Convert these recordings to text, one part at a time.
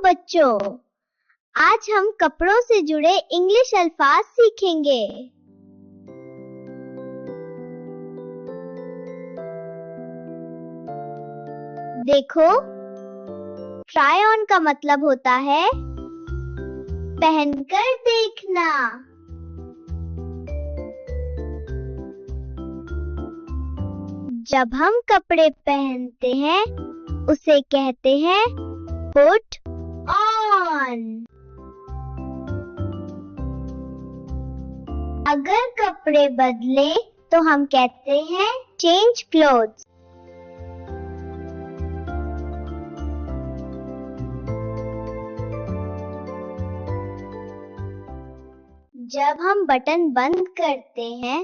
बच्चों, आज हम कपड़ों से जुड़े इंग्लिश अल्फाज सीखेंगे। देखो, ट्राई ऑन का मतलब होता है पहनकर देखना। जब हम कपड़े पहनते हैं उसे कहते हैं पुट ऑन। अगर कपड़े बदले तो हम कहते हैं चेंज क्लोथ्स। जब हम बटन बंद करते हैं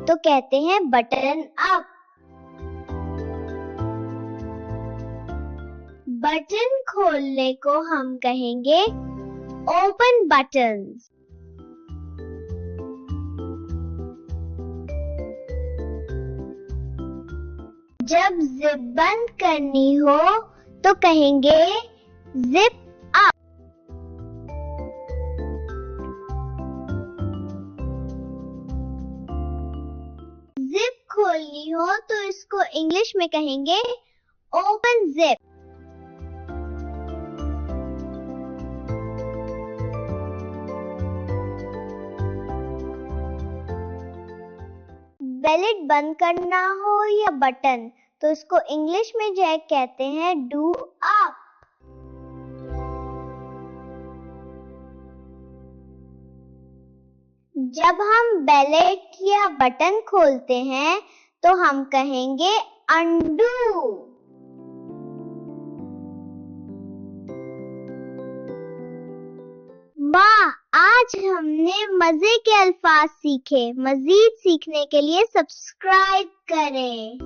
तो कहते हैं बटन अप। बटन खोलने को हम कहेंगे ओपन बटन्स। जब जिप बंद करनी हो तो कहेंगे जिप अप। जिप खोलनी हो तो इसको इंग्लिश में कहेंगे ओपन जिप। बेलेट बंद करना हो या बटन तो इसको इंग्लिश में जैक कहते हैं डू अप। जब हम बेलेट या बटन खोलते हैं तो हम कहेंगे अंडू। वाह, आज हमने मजे के अल्फाज सीखे। मजीद सीखने के लिए सब्सक्राइब करें।